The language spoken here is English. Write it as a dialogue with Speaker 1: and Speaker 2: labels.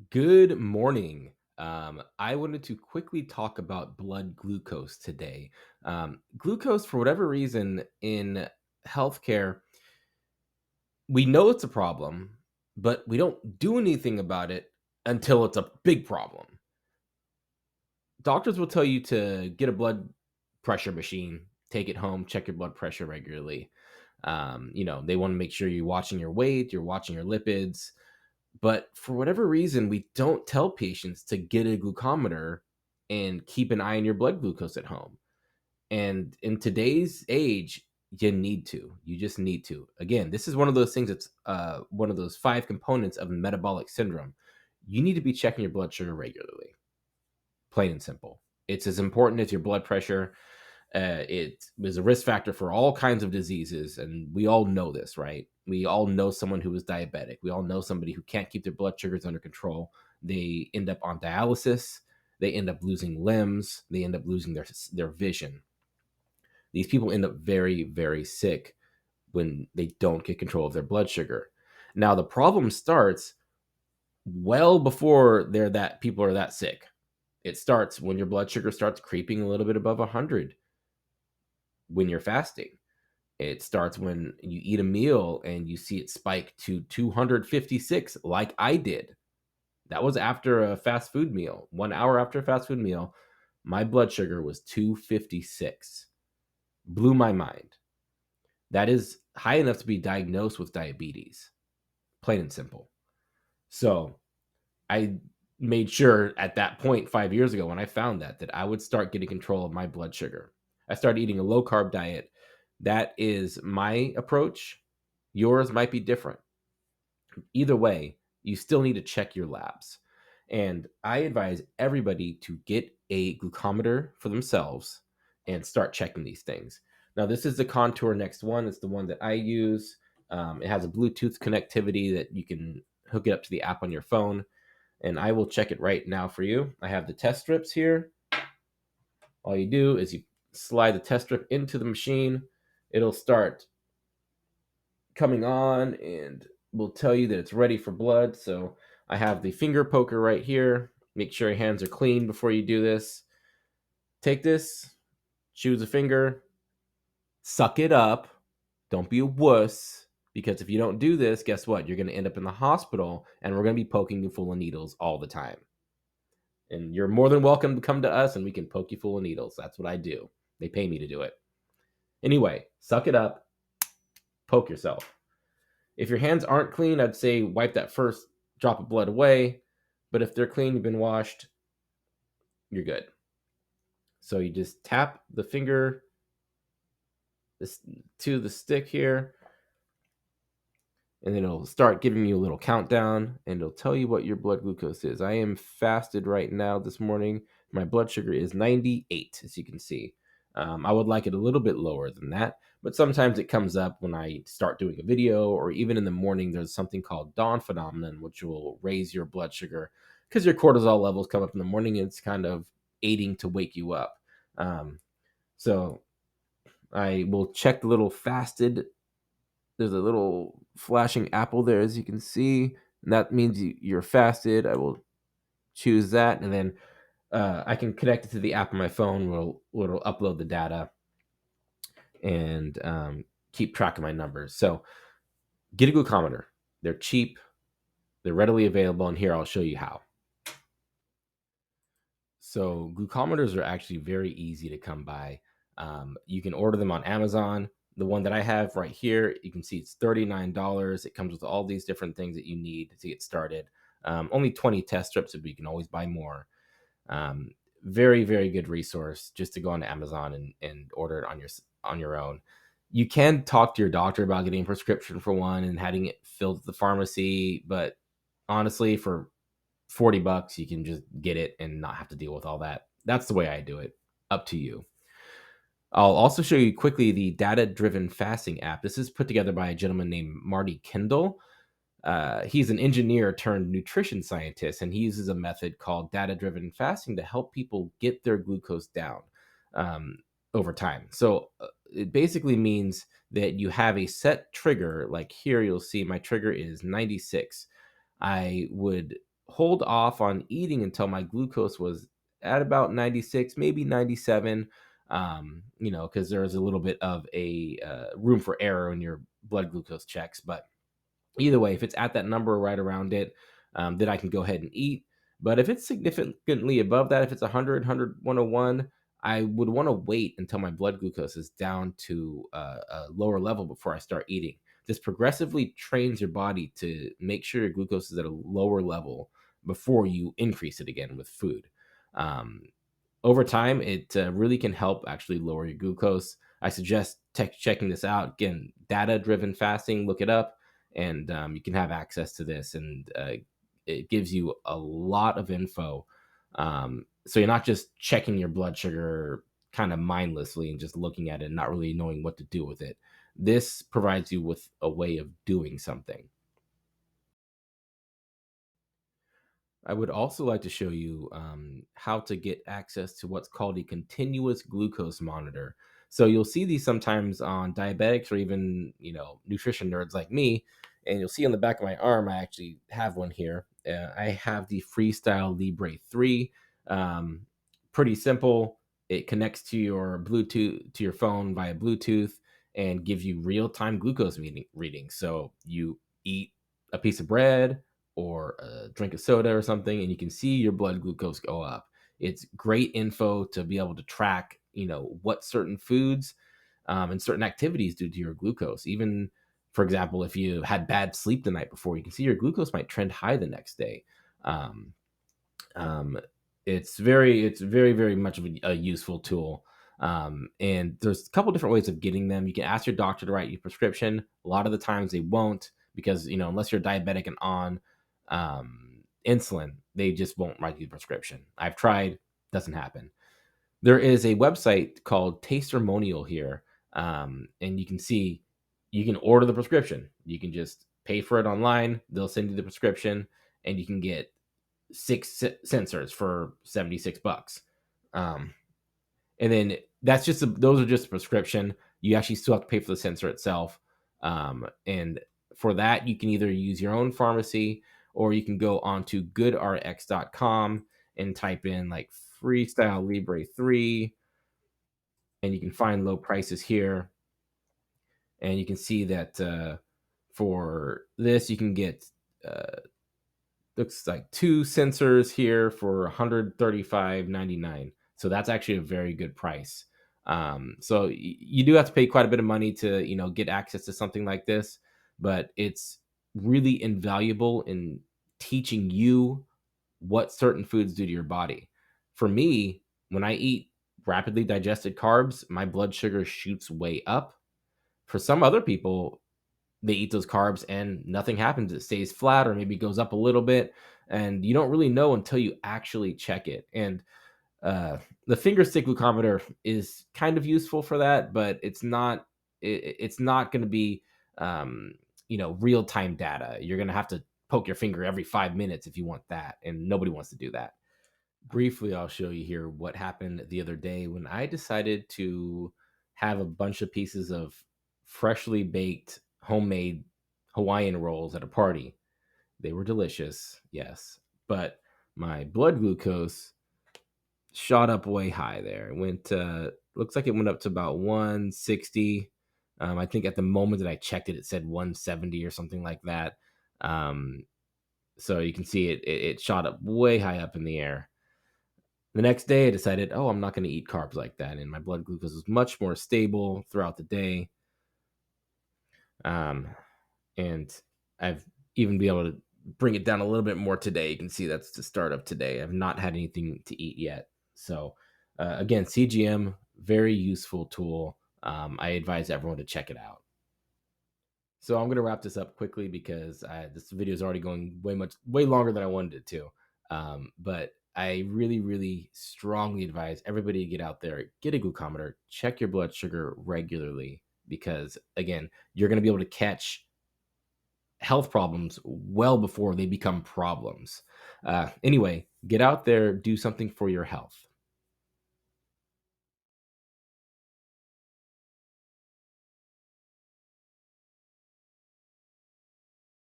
Speaker 1: Good morning. I wanted to quickly talk about blood glucose today. Glucose, for whatever reason, in healthcare, we know it's a problem, but we don't do anything about it until it's a big problem. Doctors will tell you to get a blood pressure machine, take it home, check your blood pressure regularly. They want to make sure you're watching your weight, you're watching your lipids. But for whatever reason, we don't tell patients to get a glucometer and keep an eye on your blood glucose at home. And in today's age, you need to. You just need to. Again, this is one of those things that's one of those five components of metabolic syndrome. You need to be checking your blood sugar regularly, plain and simple. It's as important as your blood pressure. It is a risk factor for all kinds of diseases, and we all know this, right? We all know someone who is diabetic. We all know somebody who can't keep their blood sugars under control. They end up on dialysis. They end up losing limbs. They end up losing their vision. These people end up very, very sick when they don't get control of their blood sugar. Now, the problem starts well before people are that sick. It starts when your blood sugar starts creeping a little bit above 100 when you're fasting. It starts when you eat a meal and you see it spike to 256, like I did. That was after a fast food meal. 1 hour after a fast food meal, my blood sugar was 256. Blew my mind. That is high enough to be diagnosed with diabetes, plain and simple. So I made sure at that point 5 years ago when I found that I would start getting control of my blood sugar. I started eating a low carb diet. That is my approach. Yours might be different. Either way, you still need to check your labs. And I advise everybody to get a glucometer for themselves and start checking these things. Now, this is the Contour Next One. It's the one that I use. It has a Bluetooth connectivity that you can hook it up to the app on your phone. And I will check it right now for you. I have the test strips here. All you do is you slide the test strip into the machine. It'll start coming on and will tell you that it's ready for blood. So I have the finger poker right here. Make sure your hands are clean before you do this. Take this, choose a finger, suck it up. Don't be a wuss, because if you don't do this, guess what? You're going to end up in the hospital and we're going to be poking you full of needles all the time. And you're more than welcome to come to us and we can poke you full of needles. That's what I do. They pay me to do it. Anyway, suck it up, poke yourself. If your hands aren't clean, I'd say wipe that first drop of blood away. But if they're clean, you've been washed, you're good. So you just tap the finger to the stick here, and then it'll start giving you a little countdown, and it'll tell you what your blood glucose is. I am fasted right now this morning. My blood sugar is 98, as you can see. I would like it a little bit lower than that, but sometimes it comes up when I start doing a video, or even in the morning, there's something called dawn phenomenon, which will raise your blood sugar because your cortisol levels come up in the morning, and it's kind of aiding to wake you up. So I will check the little fasted. There's a little flashing apple there, as you can see, and that means you're fasted. I will choose that, and then I can connect it to the app on my phone. It'll upload the data and keep track of my numbers. So get a glucometer. They're cheap. They're readily available, and here I'll show you how. So glucometers are actually very easy to come by. You can order them on Amazon. The one that I have right here, you can see it's $39. It comes with all these different things that you need to get started. Only 20 test strips, but you can always buy more. Very, very good resource just to go on Amazon and order it on your own. You can talk to your doctor about getting a prescription for one and having it filled at the pharmacy, but honestly, for $40, you can just get it and not have to deal with all that. That's the way I do it. Up to you. I'll also show you quickly the data-driven fasting app. This is put together by a gentleman named Marty Kendall. He's an engineer turned nutrition scientist, and he uses a method called data-driven fasting to help people get their glucose down over time. So it basically means that you have a set trigger. Like here, you'll see my trigger is 96. I would hold off on eating until my glucose was at about 96, maybe 97. Because there's a little bit of a room for error in your blood glucose checks. But either way, if it's at that number right around it, then I can go ahead and eat. But if it's significantly above that, if it's 100, 101, I would want to wait until my blood glucose is down to a lower level before I start eating. This progressively trains your body to make sure your glucose is at a lower level before you increase it again with food. Um, Over time, it really can help actually lower your glucose. I suggest checking this out. Again, data driven fasting, look it up, and you can have access to this. And it gives you a lot of info. So you're not just checking your blood sugar kind of mindlessly and just looking at it and not really knowing what to do with it. This provides you with a way of doing something. I would also like to show you how to get access to what's called a continuous glucose monitor. So you'll see these sometimes on diabetics or even nutrition nerds like me, and you'll see on the back of my arm I actually have one here. I have the Freestyle Libre 3. Um, Pretty simple. It connects to your Bluetooth to your phone via Bluetooth and gives you real time glucose readings. So you eat a piece of bread or a drink of soda or something, and you can see your blood glucose go up. It's great info to be able to track, what certain foods and certain activities do to your glucose. Even, for example, if you had bad sleep the night before, you can see your glucose might trend high the next day. Um, um, it's very, very much of a useful tool. And there's a couple different ways of getting them. You can ask your doctor to write you a prescription. A lot of the times they won't because unless you're diabetic and on insulin, they just won't write you the prescription. I've tried, doesn't happen. There is a website called Tastermonial here, and you can see you can order the prescription. You can just pay for it online. They'll send you the prescription, and you can get sensors for $76. Um, and then those are just a prescription. You actually still have to pay for the sensor itself. And for that, you can either use your own pharmacy or you can go onto goodrx.com and type in like Freestyle Libre 3, and you can find low prices here. And you can see that for this, you can get uh, looks like two sensors here for 135.99. So that's actually a very good price. So you do have to pay quite a bit of money to get access to something like this, but it's really invaluable in teaching you what certain foods do to your body. For me, when I eat rapidly digested carbs, my blood sugar shoots way up. For some other people, they eat those carbs and nothing happens. It stays flat or maybe goes up a little bit. And you don't really know until you actually check it. And uh, the finger stick glucometer is kind of useful for that, but it's not going to be real time data. You're going to have to poke your finger every 5 minutes if you want that, and nobody wants to do that. Briefly, I'll show you here what happened the other day when I decided to have a bunch of pieces of freshly baked homemade Hawaiian rolls at a party. They were delicious, yes, but my blood glucose shot up way high there. It went looks like it went up to about 160. I think at the moment that I checked it, it said 170 or something like that. Um, so you can see it shot up way high up in the air. The next day, I decided, oh, I'm not going to eat carbs like that, and my blood glucose was much more stable throughout the day. Um, and I've even been able to bring it down a little bit more today. You can see that's the start of today. I've not had anything to eat yet. So, again, CGM, very useful tool. I advise everyone to check it out. So I'm going to wrap this up quickly because this video is already going way longer than I wanted it to. But I really, really strongly advise everybody to get out there, get a glucometer, check your blood sugar regularly because, again, you're going to be able to catch health problems well before they become problems. Anyway, get out there, do something for your health.